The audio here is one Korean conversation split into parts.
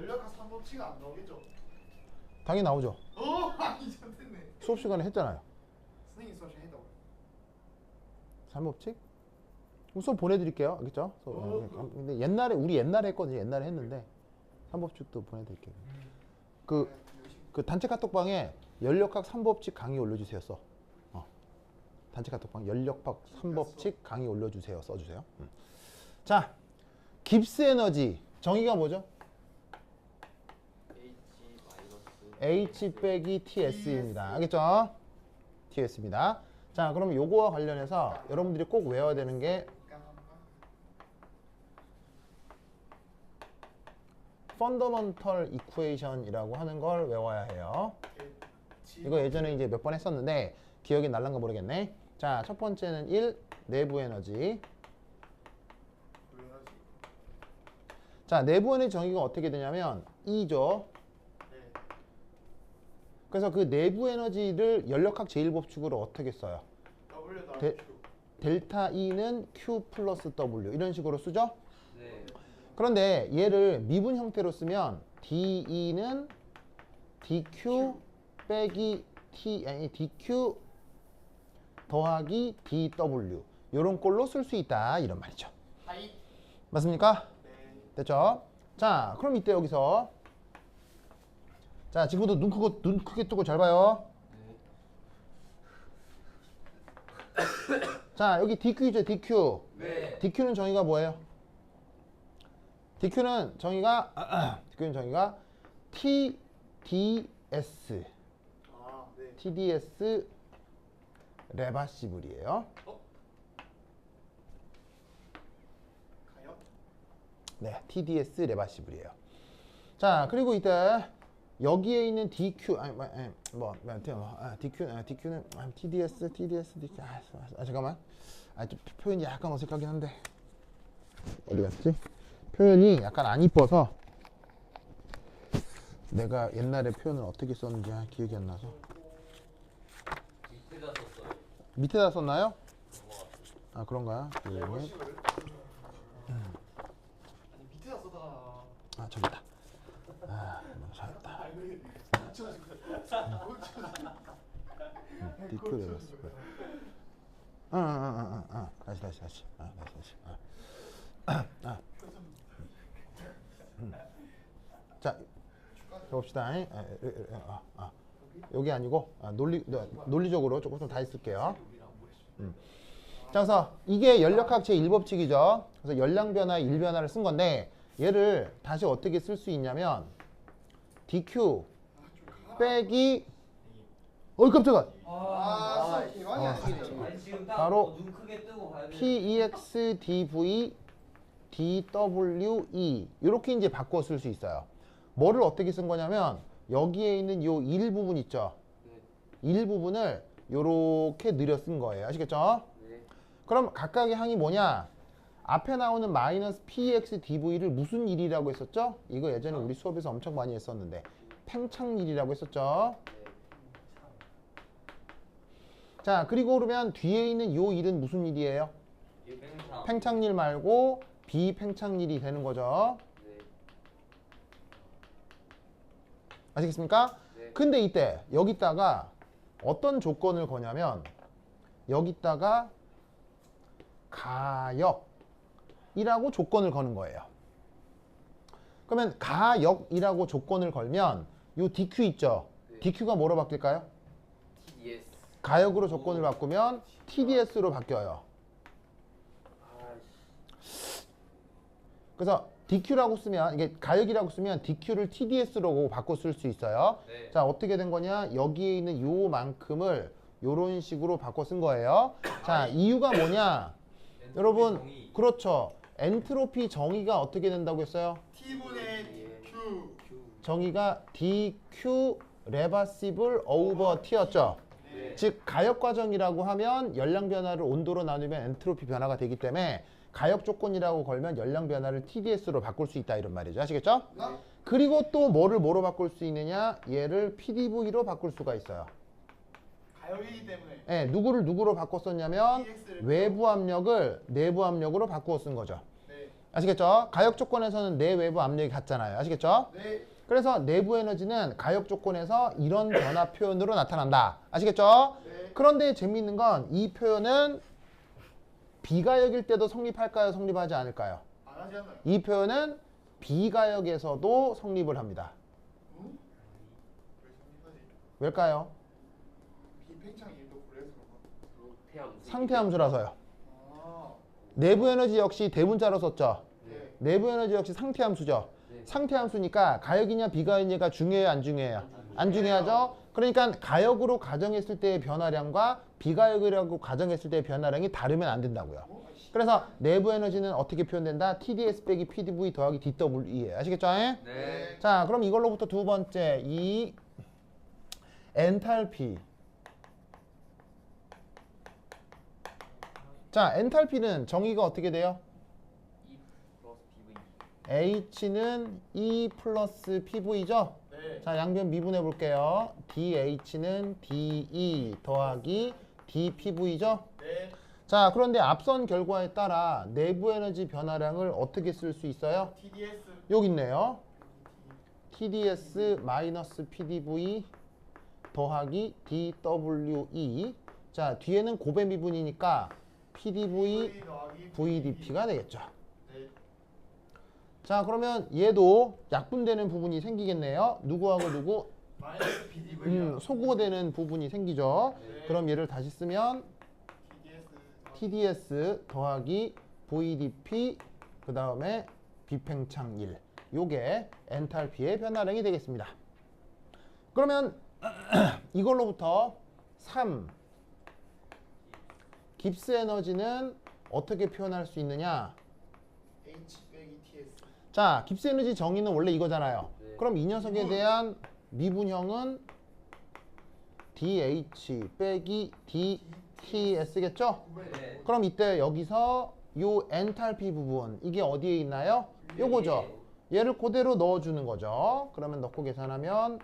연력학 3법칙은 안 나오겠죠? 당연히 나오죠. 아니 잘됐네. 수업 시간에 했잖아요. 선생님 수업 시간 했다고. 삼법칙? 그럼 수업 보내드릴게요. 알겠죠? 근데 옛날에 우리 옛날에 했거든요. 옛날에 했는데 삼법칙도 보내드릴게요. 그 단체 카톡방에 연력학 3법칙 강의 올려주세요. 써. 단체 카톡방 연력학 3법칙 강의 올려주세요. 써주세요. 자, 깁스 에너지 정의가 뭐죠? H 빼기 TS입니다. 알겠죠? TS입니다. 자, 그럼 요거와 관련해서 여러분들이 꼭 외워야 되는 게 펀더먼털 이쿠에이션이라고 하는 걸 외워야 해요. 이거 예전에 이제 몇 번 했었는데 기억이 날란가 모르겠네. 자, 첫 번째는 1, 내부 에너지. 자, 내부 에너지 정의가 어떻게 되냐면 E죠. 그래서 그 내부 에너지를 연력학 제1법칙으로 어떻게 써요? 델타 E는 Q 플러스 W 이런 식으로 쓰죠? 네. 그런데 얘를 미분 형태로 쓰면 DE는 DQ 빼기 T 아니 DQ 더하기 DW 이런 꼴로 쓸 수 있다 이런 말이죠. 맞습니까? 네. 됐죠? 자, 그럼 이때 여기서 자, 지금부터 눈 크게 뜨고 잘 봐요. 자, 여기 DQ죠, DQ. 네. DQ는 정의가 뭐예요? DQ는 정의가 TDS. 네. TDS 레바시블이에요. 가요? 네, TDS 레바시블이에요. 자, 그리고 이때 여기에 있는 DQ DQ는 TDS 잠깐만. 좀 표현이 약간 어색하긴 한데 어디 갔지? 표현이 약간 안 이뻐서 내가 옛날에 표현을 어떻게 썼는지 기억이 안 나서 밑에다 썼어요. 밑에다 썼나요? 아, 그런가요? 아니 밑에다 써다가. 아, 저기 있다. 아, 너무 잘했다. DQ 레바시블. 다시. 자, 해봅시다. 여기 아니고 논리적으로 조금 더 있을게요. 자, 그래서 이게 연력학 제1법칙이죠. 그래서 열량 변화, 1변화를 쓴 건데 얘를 다시 어떻게 쓸 수 있냐면 DQ 빼기 깜짝아. 아니 지금 딱 바로 눈 크게 뜨고 봐야 돼. PEX DV DWE 이렇게 이제 바꿔 쓸 수 있어요. 뭐를 어떻게 쓴 거냐면 여기에 있는 요 일 부분 있죠. 일 부분을 요렇게 늘려 쓴 거예요. 아시겠죠? 네. 그럼 각각의 항이 뭐냐? 앞에 나오는 마이너스 PEX DV를 무슨 일이라고 했었죠? 이거 예전에 우리 수업에서 엄청 많이 했었는데 팽창일이라고 했었죠. 자, 그리고 그러면 뒤에 있는 요 일은 무슨 일이에요? 팽창일 말고 비팽창일이 되는 거죠. 네. 아시겠습니까? 네. 근데 이때 여기다가 어떤 조건을 거냐면 여기다가 가역이라고 조건을 거는 거예요. 그러면 가역이라고 조건을 걸면 요 DQ 있죠? 네. DQ가 뭐로 바뀔까요? TDS. 가역으로 조건을 바꾸면 TDS로 바뀌어요. 그래서 DQ라고 쓰면 이게 가역이라고 쓰면 DQ를 TDS로 바꿔 쓸 수 있어요. 네. 자, 어떻게 된 거냐? 여기에 있는 요만큼을 요런 식으로 바꿔 쓴 거예요. 자, 이유가 뭐냐? 여러분, 정의. 그렇죠. 엔트로피 정의가 어떻게 된다고 했어요? T분의 Q. 정의가 DQ 레버시블 오버 T였죠. 네. 즉 가역 과정이라고 하면 열량 변화를 온도로 나누면 엔트로피 변화가 되기 때문에 가역 조건이라고 걸면 열량 변화를 TDS로 바꿀 수 있다 이런 말이죠. 아시겠죠? 네. 그리고 또 뭐로 바꿀 수 있느냐? 얘를 PDV로 바꿀 수가 있어요. 가역이기 때문에. 네, 누구를 누구로 바꿨었냐면 TX를 외부 압력을 내부 압력으로 바꾸어 쓴 거죠. 네. 아시겠죠? 가역 조건에서는 내외부 압력이 같잖아요. 아시겠죠? 네. 그래서 내부 에너지는 가역 조건에서 이런 변화 표현으로 나타난다. 아시겠죠? 네. 그런데 재미있는 건 이 표현은 비가역일 때도 성립할까요? 성립하지 않을까요? 안 하지 않나요? 이 표현은 비가역에서도 성립을 합니다. 응? 왜 성립하지? 왜일까요? 비팽창 일도 그래서 그런가? 태양. 상태함수라서요. 아. 내부 에너지 역시 대문자로 썼죠. 네. 내부 에너지 역시 상태함수죠. 네. 상태함수니까 가역이냐 비가역이냐가 중요해요, 안 중요해요? 안 중요하죠? 그러니까 가역으로 가정했을 때의 변화량과 비가역이라고 가정했을 때의 변화량이 다르면 안 된다고요. 그래서 내부 에너지는 어떻게 표현된다? TDS 빼기 PDV 더하기 DWE예요. 아시겠죠? 네. 자, 그럼 이걸로부터 두 번째 이 엔탈피. 자, 엔탈피는 정의가 어떻게 돼요? E 플러스 PV. H는 E 플러스 PV죠? 네. 자, 양변 미분해 볼게요. DH는 DE 더하기 DPV죠? 네. 자, 그런데 앞선 결과에 따라 내부 에너지 변화량을 어떻게 쓸 수 있어요? TDS. 여기 있네요. TDS 마이너스 PDV 더하기 DWE. 자, 뒤에는 고배 미분이니까 PDV 더하기 VDP가 되겠죠. 네. 자, 그러면 얘도 약분되는 부분이 생기겠네요. 누구하고 누구? 마이너스 PDV요. 소거되는 부분이 생기죠. 네. 그럼 얘를 다시 쓰면 TDS. TDS 더하기 VDP 그 다음에 비팽창 1. 요게 엔탈피의 변화량이 되겠습니다. 그러면 이걸로부터 3. 깁스 에너지는 어떻게 표현할 수 있느냐? H 빼기 TS. 자, 깁스 에너지 정의는 원래 이거잖아요. 네. 그럼 이 녀석에 대한 미분형은 DH 빼기 DTS겠죠? 네. 그럼 이때 여기서 요 엔탈피 부분 이게 어디에 있나요? 요거죠. 얘를 그대로 넣어주는 거죠. 그러면 넣고 계산하면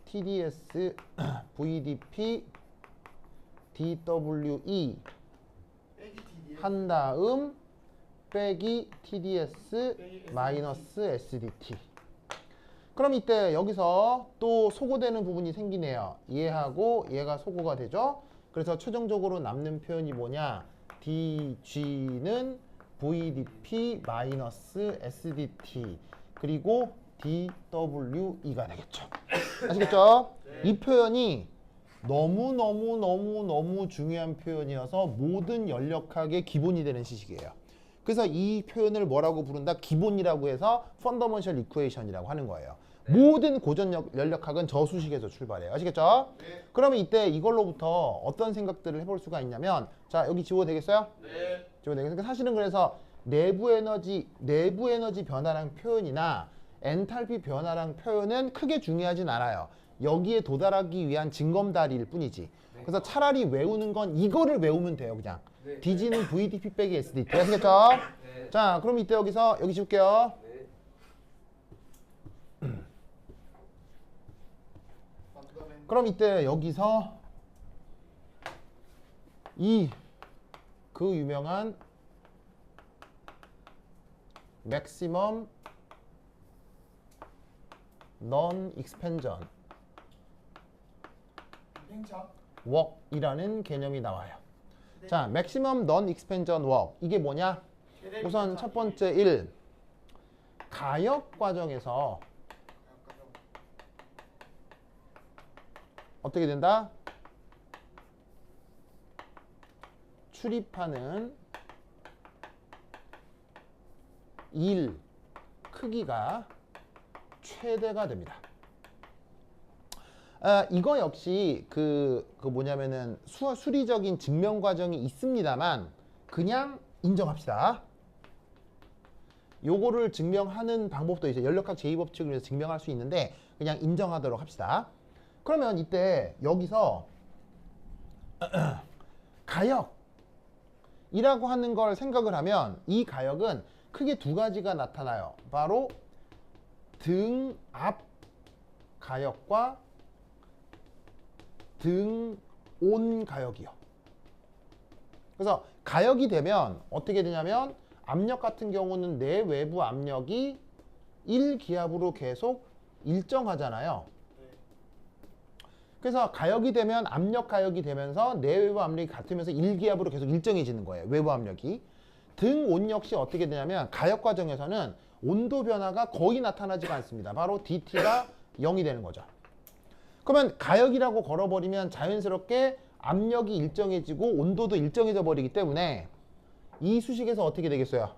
TDS VDP DWE 빼기 TDS. 한 다음 빼기 TDS 마이너스 SDT. 그럼 이때 여기서 또 소거되는 부분이 생기네요. 얘하고 얘가 소거가 되죠. 그래서 최종적으로 남는 표현이 뭐냐? DG는 VDP 마이너스 SDT 그리고 DWE가 되겠죠. 아시겠죠? 이 표현이 너무 중요한 표현이어서 모든 연력학의 기본이 되는 시식이에요. 그래서 이 표현을 뭐라고 부른다? 기본이라고 해서 펀더먼셜 이쿠에이션이라고 하는 거예요. 모든 고전 연력학은 저 수식에서 출발해요. 아시겠죠? 네. 그러면 이때 이걸로부터 어떤 생각들을 해볼 수가 있냐면, 자, 여기 지워도 되겠어요? 네. 지워도 되겠어요? 사실은 그래서 내부 에너지 변화량 표현이나 엔탈피 변화량 표현은 크게 중요하진 않아요. 여기에 도달하기 위한 징검다리일 뿐이지. 그래서 차라리 외우는 건 이거를 외우면 돼요, 그냥. 네. DG는 VDP 빼기 SDT. 아시겠죠? 네. 자, 그럼 이때 여기서 여기 지울게요. 네. 그럼 이때 여기서 이 그 유명한 maximum non expansion 팽창. work이라는 개념이 나와요. 자, maximum non expansion work 이게 뭐냐? 우선 첫 번째 1 가역 과정에서 어떻게 된다? 출입하는 일 크기가 최대가 됩니다. 이거 역시 그 뭐냐면은 수리적인 증명 과정이 있습니다만 그냥 인정합시다. 요거를 증명하는 방법도 이제 연력학 제2법칙을 위해서 증명할 수 있는데 그냥 인정하도록 합시다. 그러면 이때 여기서 가역이라고 하는 걸 생각을 하면 이 가역은 크게 두 가지가 나타나요. 바로 등압 가역과 등온 가역이요. 그래서 가역이 되면 어떻게 되냐면 압력 같은 경우는 내외부 압력이 1기압으로 계속 일정하잖아요. 그래서 가역이 되면 압력 가역이 되면서 내외부 압력이 같으면서 1기압으로 계속 일정해지는 거예요. 외부 압력이. 등온 역시 어떻게 되냐면 가역 과정에서는 온도 변화가 거의 나타나지가 않습니다. 바로 dT가 0이 되는 거죠. 그러면 가역이라고 걸어버리면 자연스럽게 압력이 일정해지고 온도도 일정해져 버리기 때문에 이 수식에서 어떻게 되겠어요?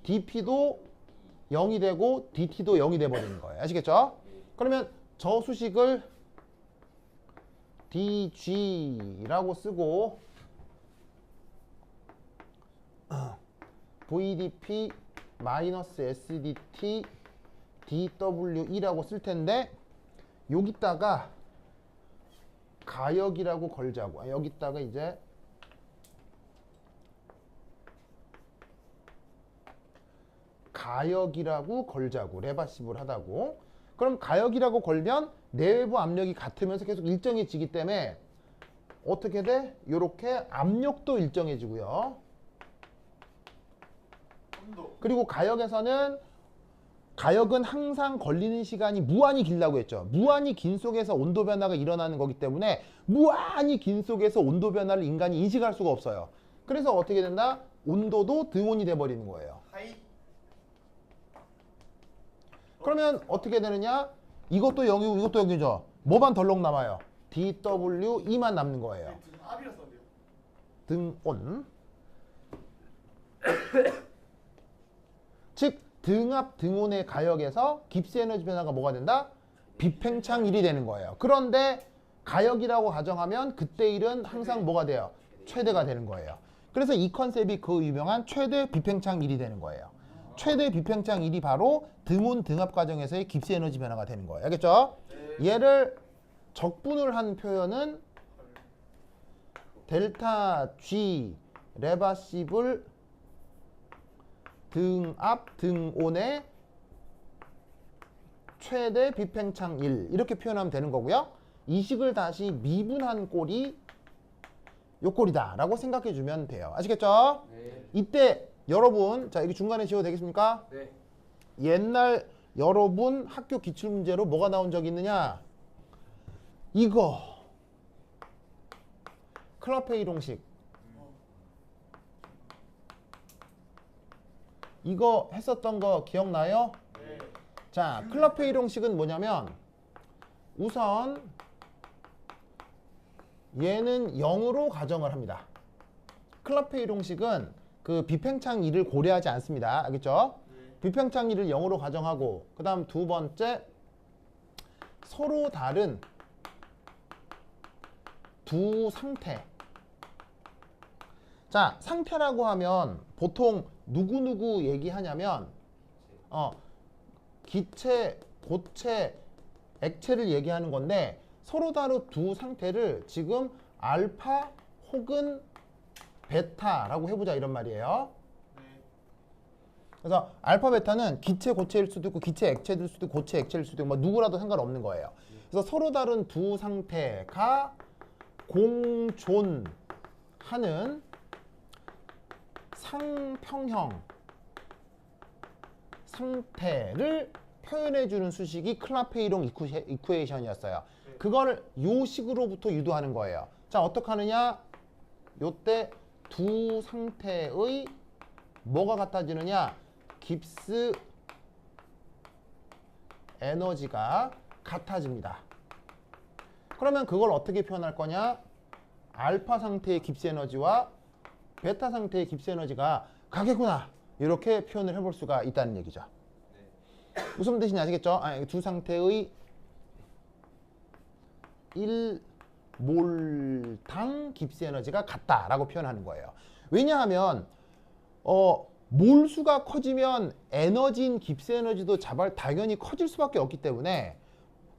dP도 0이 되고 dT도 0이 돼 버리는 거예요. 아시겠죠? 그러면 저 수식을 dG라고 쓰고 VDP 마이너스 SDT DWE라고 쓸 텐데 여기다가 가역이라고 걸자고. 여기다가 이제 가역이라고 걸자고. 레바시블 하다고. 그럼 가역이라고 걸면 내외부 압력이 같으면서 계속 일정해지기 때문에 어떻게 돼? 요렇게 압력도 일정해지고요. 그리고 가역은 항상 걸리는 시간이 무한히 길다고 했죠. 무한히 긴 속에서 온도 변화가 일어나는 거기 때문에 무한히 긴 속에서 온도 변화를 인간이 인식할 수가 없어요. 그래서 어떻게 된다? 온도도 등온이 돼버리는 거예요. 그러면 어떻게 되느냐? 이것도 0이고 이것도 0이죠. 뭐만 덜렁 남아요? DWE만 남는 거예요. 등온. 즉 등압 등온의 가역에서 깁스 에너지 변화가 뭐가 된다? 비팽창 1이 되는 거예요. 그런데 가역이라고 가정하면 그때 1은 항상 뭐가 돼요? 최대가 되는 거예요. 그래서 이 컨셉이 그 유명한 최대 비팽창 1이 되는 거예요. 최대 비팽창 1이 바로 등온 등압 과정에서의 깁스 에너지 변화가 되는 거예요. 알겠죠? 얘를 적분을 한 표현은 델타 G 레바시블 등압 등온의 최대 비팽창 1 이렇게 표현하면 되는 거고요. 이 식을 다시 미분한 꼴이 요 꼴이다 라고 생각해 주면 돼요. 아시겠죠? 네. 이때 여러분, 자 여기 중간에 지워도 되겠습니까? 네. 옛날 여러분 학교 기출문제로 뭐가 나온 적 있느냐? 이거 클라페이롱식 이거 했었던 거 기억나요? 네. 자, 클라페이롱식은 뭐냐면 우선 얘는 0으로 가정을 합니다. 클라페이롱식은 그 비팽창 1을 고려하지 않습니다. 알겠죠? 비팽창 1을 0으로 가정하고 그 다음 두 번째 서로 다른 두 상태. 자, 상태라고 하면 보통 누구누구 얘기하냐면 기체, 고체, 액체를 얘기하는 건데 서로 다른 두 상태를 지금 알파 혹은 베타라고 해보자 이런 말이에요. 그래서 알파, 베타는 기체, 고체일 수도 있고 기체, 액체일 수도 있고 고체, 액체일 수도 있고 뭐 누구라도 상관없는 거예요. 그래서 서로 다른 두 상태가 공존하는 상평형 상태를 표현해주는 수식이 클라페이롱 이쿠에이션이었어요. 그거를 요 식으로부터 유도하는 거예요. 자, 어떻게 하느냐? 요때 두 상태의 뭐가 같아지느냐? 깁스 에너지가 같아집니다. 그러면 그걸 어떻게 표현할 거냐? 알파 상태의 깁스 에너지와 베타 상태의 깁스 에너지가 가겠구나. 이렇게 표현을 해볼 수가 있다는 얘기죠. 무슨 뜻인지 아시겠죠? 두 상태의 1몰당 깁스 에너지가 같다라고 표현하는 거예요. 왜냐하면 몰수가 커지면 에너지인 깁스 에너지도 당연히 커질 수밖에 없기 때문에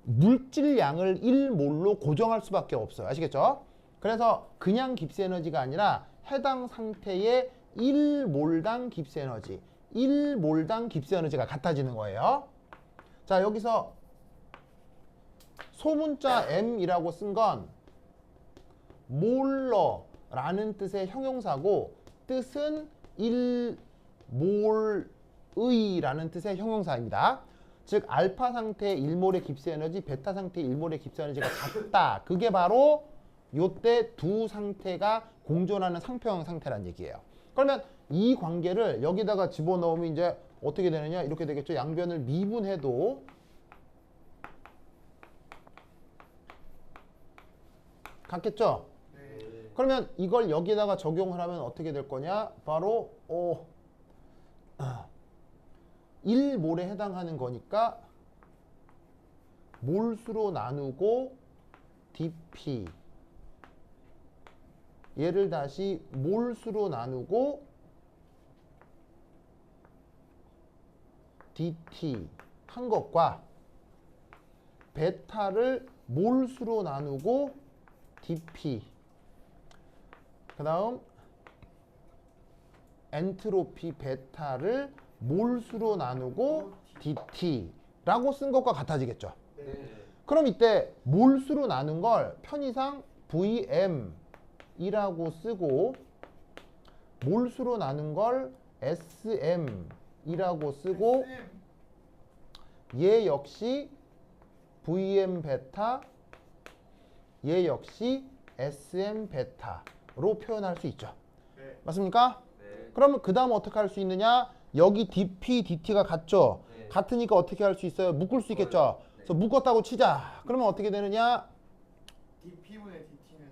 물질량을 1몰로 고정할 수밖에 없어요. 아시겠죠? 그래서 그냥 깁스 에너지가 아니라 해당 상태의 1몰당 깁스 에너지, 1몰당 깁스 에너지가 같아지는 거예요. 자, 여기서 소문자 M이라고 쓴 건 몰러라는 뜻의 형용사고 뜻은 1몰의라는 뜻의 형용사입니다. 즉 알파 상태의 1몰의 깁스 에너지, 베타 상태의 1몰의 깁스 에너지가 같다. 그게 바로 요때 두 상태가 공존하는 상표형 상태란 얘기예요. 그러면 이 관계를 여기다가 집어넣으면 이제 어떻게 되느냐? 이렇게 되겠죠. 양변을 미분해도 같겠죠? 네. 그러면 이걸 여기다가 적용을 하면 어떻게 될 거냐? 바로 1몰에 해당하는 거니까 몰수로 나누고 dp 얘를 다시 몰수로 나누고 dt 한 것과 베타를 몰수로 나누고 dp 그 다음 엔트로피 베타를 몰수로 나누고 dt라고 쓴 것과 같아지겠죠. 네. 그럼 이때 몰수로 나눈 걸 편의상 VM이라고 쓰고 몰수로 나눈 걸 SM이라고 쓰고 얘 역시 VM 베타 얘 역시 SM 베타로 표현할 수 있죠. 네. 맞습니까? 네. 그러면 그 다음 어떻게 할 수 있느냐? 여기 dp, dt가 같죠? 네. 같으니까 어떻게 할 수 있어요? 묶을 수 있겠죠? 네. 그래서 묶었다고 치자. 그러면 어떻게 되느냐? dp분의 dt는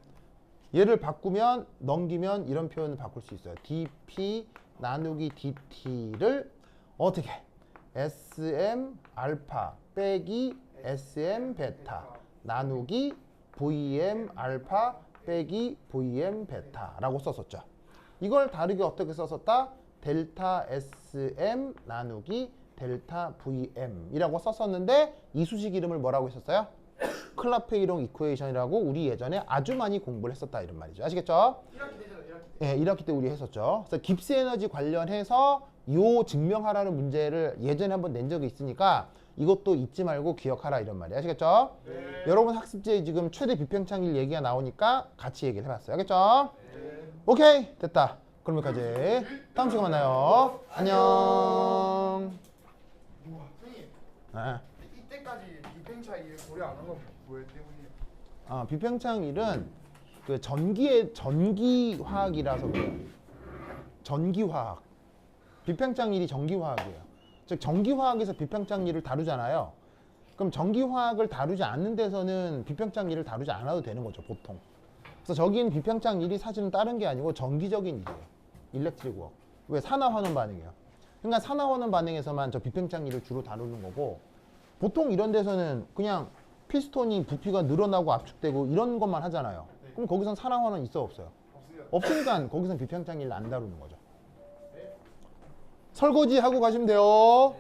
얘를 바꾸면 넘기면 이런 표현을 바꿀 수 있어요. dp 나누기 dt를 어떻게? sm 알파 빼기 sm 베타 나누기 vm 알파 빼기 vm 베타라고 썼었죠. 이걸 다르게 어떻게 썼었다? 델타 sm 나누기 델타 vm이라고 썼었는데 이 수식 이름을 뭐라고 했었어요? 클라페이롱 이쿠에이션이라고 우리 예전에 아주 많이 공부를 했었다 이런 말이죠. 아시겠죠? 1학기 되잖아 1학기 예, 1학기 때 우리 했었죠. 그래서 깁스 에너지 관련해서 요 증명하라는 문제를 예전에 한번 낸 적이 있으니까 이것도 잊지 말고 기억하라 이런 말이에요. 아시겠죠? 네. 여러분 학습지에 지금 최대 비평창일 얘기가 나오니까 같이 얘기를 해봤어요. 알겠죠? 네. 오케이 됐다. 그럼 여기까지. 다음 시간에 만나요. 안녕. 우와 선생님 네. 이때까지 비팽차 일 고려 안 한 건 뭐였 때문이에요? 비평창일은 그 전기화학이라서 그래요. 전기화학. 비평창일이 전기화학이에요. 즉 전기화학에서 비평창일을 다루잖아요. 그럼 전기화학을 다루지 않는 데서는 비평창일을 다루지 않아도 되는 거죠, 보통. 그래서 저기는 비평창일이 사실은 다른 게 아니고 전기적인 일이에요. 일렉트릭 워크. 왜? 산화환원 반응이에요. 그러니까 산화환원 반응에서만 저 비평창일을 주로 다루는 거고 보통 이런 데서는 그냥 피스톤이 부피가 늘어나고 압축되고 이런 것만 하잖아요. 네. 그럼 거기선 산화환원 있어 없어요? 없어요. 없으니까 거기선 비평창일 안 다루는 거죠. 설거지 하고 가시면 돼요.